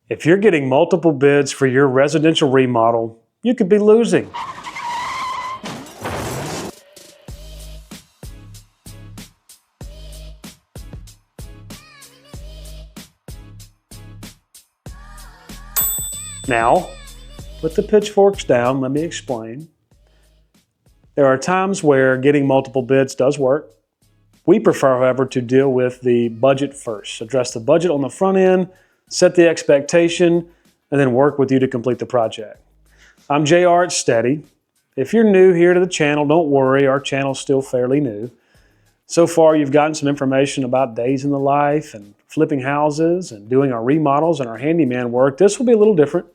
If you're getting multiple bids for your residential remodel, you could be losing. Now, put the pitchforks down, let me explain. There are times where getting multiple bids does work. We prefer, however, to deal with the budget first. Address the budget on the front end, set the expectation, and then work with you to complete the project. I'm JR at Steady. If you're new here to the channel, don't worry, our channel's still fairly new. So far, you've gotten some information about days in the life and flipping houses and doing our remodels and our handyman work. This will be a little different.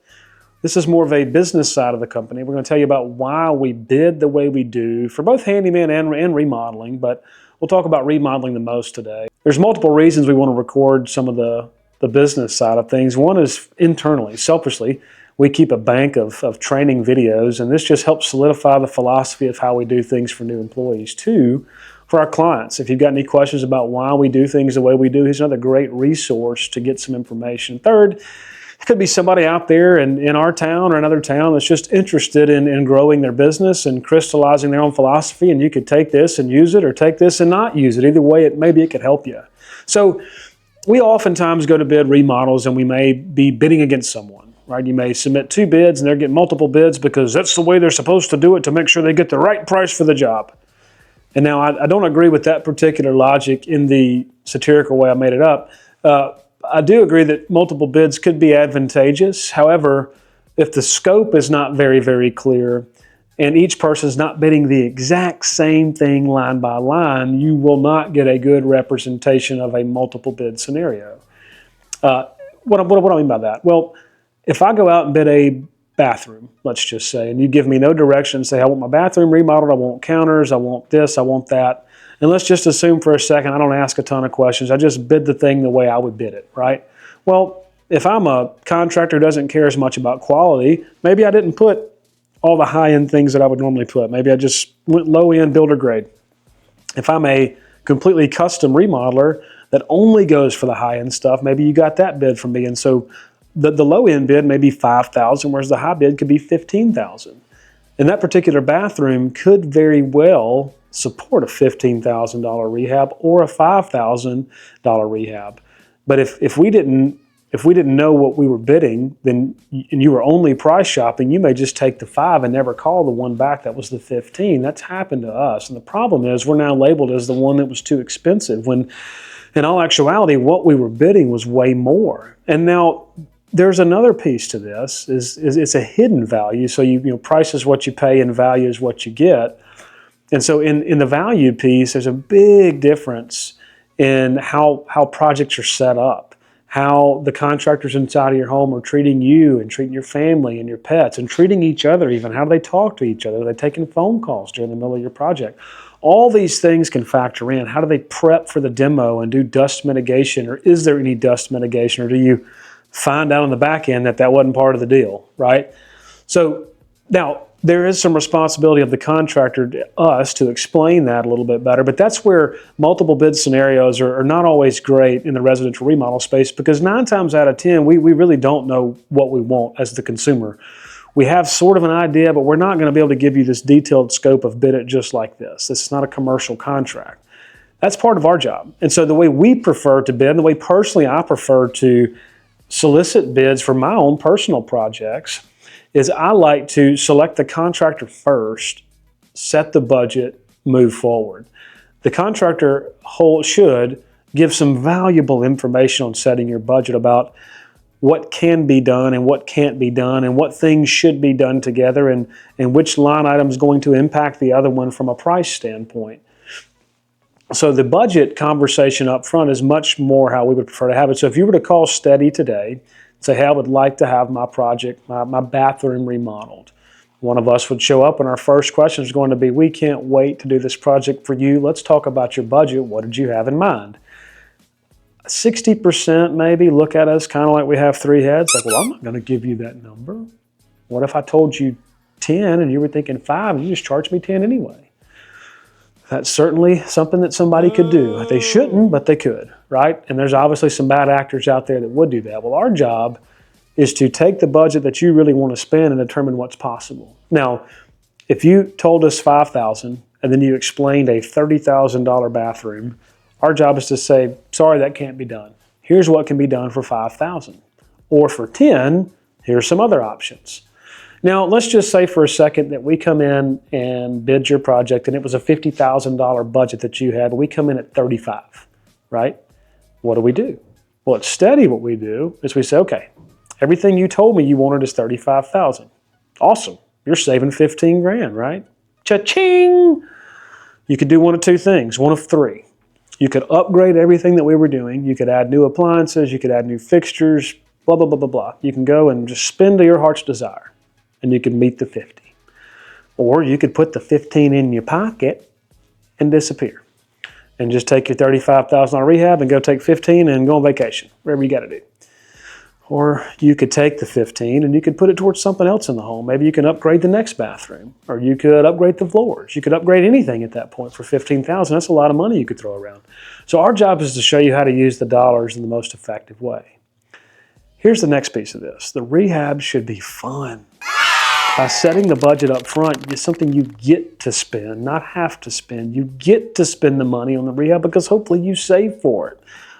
This is more of a business side of the company. We're going to tell you about why we bid the way we do for both handyman and remodeling, but we'll talk about remodeling the most today. There's multiple reasons we want to record some of the business side of things. One is internally, selfishly, we keep a bank of training videos, and this just helps solidify the philosophy of how we do things for new employees. Two, for our clients, if you've got any questions about why we do things the way we do, here's another great resource to get some information. Third, it could be somebody out there in our town or another town that's just interested in growing their business and crystallizing their own philosophy, and you could take this and use it or take this and not use it. Either way, maybe it could help you. So we oftentimes go to bid remodels and we may be bidding against someone, right? You may submit 2 bids and they're getting multiple bids because that's the way they're supposed to do it to make sure they get the right price for the job. And now I don't agree with that particular logic in the satirical way I made it up. I do agree that multiple bids could be advantageous. However, if the scope is not very, very clear and each person is not bidding the exact same thing line by line, you will not get a good representation of a multiple bid scenario. What do I mean by that? Well, if I go out and bid a bathroom, let's just say, and you give me no direction, say I want my bathroom remodeled, I want counters, I want this, I want that. And let's just assume for a second I don't ask a ton of questions. I just bid the thing the way I would bid it, right? Well, if I'm a contractor who doesn't care as much about quality, maybe I didn't put all the high-end things that I would normally put. Maybe I just went low-end builder grade. If I'm a completely custom remodeler that only goes for the high-end stuff, maybe you got that bid from me. And so the low-end bid may be $5,000, whereas the high bid could be $15,000. And that particular bathroom could very well support a $15,000 rehab or a $5,000 rehab. But if we didn't know what we were bidding, then and you were only price shopping, you may just take the 5 and never call the one back that was the 15. That's happened to us. And the problem is we're now labeled as the one that was too expensive when in all actuality what we were bidding was way more. And now there's another piece to this is it's a hidden value. So you price is what you pay and value is what you get. And so in the value piece, there's a big difference in how projects are set up, how the contractors inside of your home are treating you and treating your family and your pets and treating each other even. How do they talk to each other? Are they taking phone calls during the middle of your project? All these things can factor in. How do they prep for the demo and do dust mitigation, or is there any dust mitigation, or do you find out on the back end that wasn't part of the deal, right? So now, there is some responsibility of the contractor, us, to explain that a little bit better, but that's where multiple bid scenarios are not always great in the residential remodel space, because 9 times out of 10, we really don't know what we want as the consumer. We have sort of an idea, but we're not going to be able to give you this detailed scope of bid it just like this. This is not a commercial contract. That's part of our job. And so the way we prefer to bid, and the way personally I prefer to solicit bids for my own personal projects, is I like to select the contractor first, set the budget, move forward. The contractor should give some valuable information on setting your budget about what can be done and what can't be done and what things should be done together and which line item is going to impact the other one from a price standpoint. So the budget conversation up front is much more how we would prefer to have it. So if you were to call Steady today, say, hey, I would like to have my project, my bathroom remodeled. One of us would show up and our first question is going to be, we can't wait to do this project for you. Let's talk about your budget. What did you have in mind? 60% maybe look at us kind of like we have 3 heads. Like, well, I'm not going to give you that number. What if I told you 10 and you were thinking 5 and you just charged me 10 anyway? That's certainly something that somebody could do. They shouldn't, but they could, right? And there's obviously some bad actors out there that would do that. Well, our job is to take the budget that you really want to spend and determine what's possible. Now, if you told us $5,000 and then you explained a $30,000 bathroom, our job is to say, sorry, that can't be done. Here's what can be done for $5,000. Or for 10, here's some other options. Now, let's just say for a second that we come in and bid your project and it was a $50,000 budget that you had. We come in at 35, right? What do? Well, at Steady, what we do is we say, okay, everything you told me you wanted is $35,000. Awesome. You're saving 15 grand, right? Cha-ching! You could do one of two things, one of three. You could upgrade everything that we were doing. You could add new appliances. You could add new fixtures, blah, blah, blah, blah, blah. You can go and just spend to your heart's desire, and you can meet the 50. Or you could put the 15 in your pocket and disappear and just take your $35,000 rehab and go take 15 and go on vacation, wherever you got to do. Or you could take the 15 and you could put it towards something else in the home. Maybe you can upgrade the next bathroom, or you could upgrade the floors. You could upgrade anything at that point for $15,000. That's a lot of money you could throw around. So our job is to show you how to use the dollars in the most effective way. Here's the next piece of this. The rehab should be fun. By setting the budget up front, it's something you get to spend, not have to spend. You get to spend the money on the rehab because hopefully you save for it.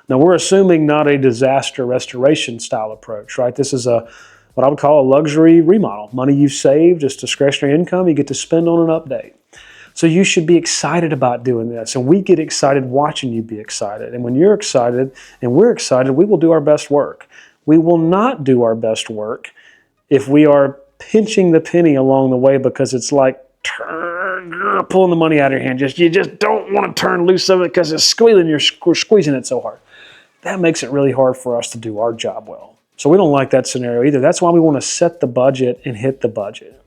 Now, we're assuming not a disaster restoration style approach, right? This is what I would call a luxury remodel. Money you saved, just discretionary income, you get to spend on an update. So you should be excited about doing this, and we get excited watching you be excited. And when you're excited and we're excited, we will do our best work. We will not do our best work if we are pinching the penny along the way because it's like pulling the money out of your hand. You just don't want to turn loose of it because it's squealing. You're squeezing it so hard. That makes it really hard for us to do our job well. So we don't like that scenario either. That's why we want to set the budget and hit the budget.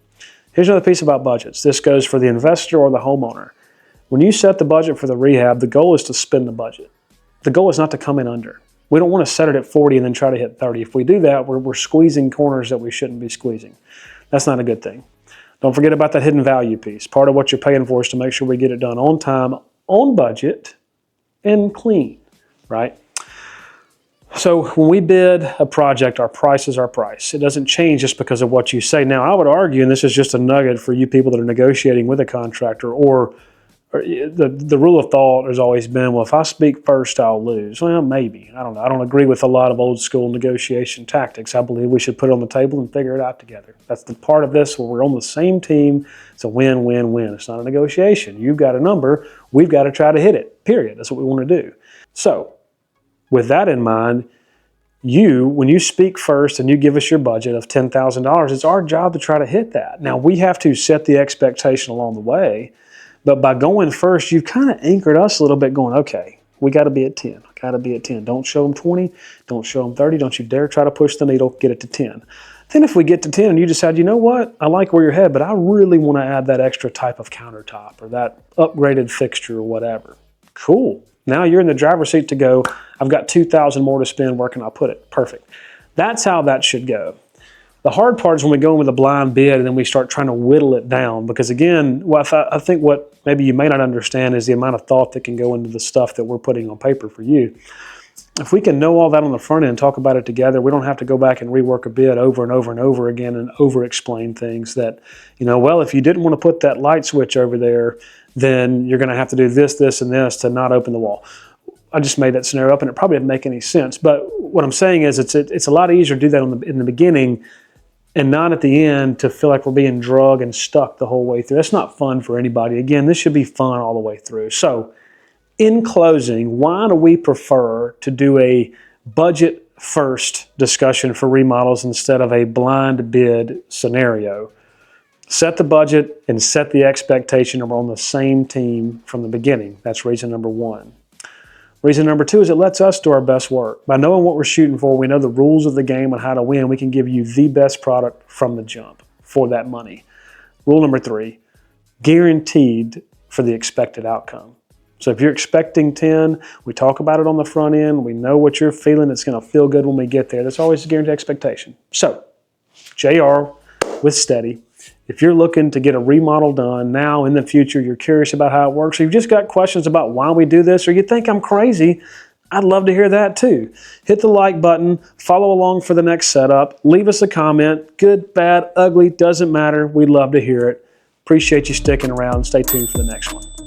Here's another piece about budgets. This goes for the investor or the homeowner. When you set the budget for the rehab, the goal is to spend the budget. The goal is not to come in under. We don't want to set it at 40 and then try to hit 30. If we do that, we're squeezing corners that we shouldn't be squeezing. That's not a good thing. Don't forget about that hidden value piece. Part of what you're paying for is to make sure we get it done on time, on budget, and clean, right? So when we bid a project, our price is our price. It doesn't change just because of what you say. Now, I would argue, and this is just a nugget for you people that are negotiating with a contractor, or the rule of thought has always been, well, if I speak first, I'll lose. Well, maybe. I don't know. I don't agree with a lot of old school negotiation tactics. I believe we should put it on the table and figure it out together. That's the part of this where we're on the same team. It's a win-win-win. It's not a negotiation. You've got a number. We've got to try to hit it, period. That's what we want to do. So with that in mind, when you speak first and you give us your budget of $10,000, it's our job to try to hit that. Now, we have to set the expectation along the way, but by going first, you've kind of anchored us a little bit going, okay, we got to be at 10. Got to be at 10. Don't show them 20. Don't show them 30. Don't you dare try to push the needle. Get it to 10. Then if we get to 10 and you decide, you know what, I like where you're headed, but I really want to add that extra type of countertop or that upgraded fixture or whatever. Cool. Now you're in the driver's seat to go, I've got $2,000 more to spend. Where can I put it? Perfect. That's how that should go. The hard part is when we go in with a blind bid and then we start trying to whittle it down because, again, I think what maybe you may not understand is the amount of thought that can go into the stuff that we're putting on paper for you. If we can know all that on the front end, talk about it together, we don't have to go back and rework a bid over and over and over again and over-explain things that, well, if you didn't want to put that light switch over there, then you're going to have to do this, this, and this to not open the wall. I just made that scenario up, and it probably didn't make any sense. But what I'm saying is it's a lot easier to do that in the beginning and not at the end to feel like we're being drugged and stuck the whole way through. That's not fun for anybody. Again, this should be fun all the way through. So in closing, why do we prefer to do a budget first discussion for remodels instead of a blind bid scenario? Set the budget and set the expectation that we're on the same team from the beginning. That's reason number one. Reason number two is it lets us do our best work. By knowing what we're shooting for, we know the rules of the game and how to win. We can give you the best product from the jump for that money. Rule number three, guaranteed for the expected outcome. So if you're expecting 10, we talk about it on the front end. We know what you're feeling. It's going to feel good when we get there. That's always a guaranteed expectation. So, JR with Steady. If you're looking to get a remodel done now in the future, you're curious about how it works, or you've just got questions about why we do this, or you think I'm crazy, I'd love to hear that too. Hit the like button, follow along for the next setup, leave us a comment. Good, bad, ugly, doesn't matter. We'd love to hear it. Appreciate you sticking around. Stay tuned for the next one.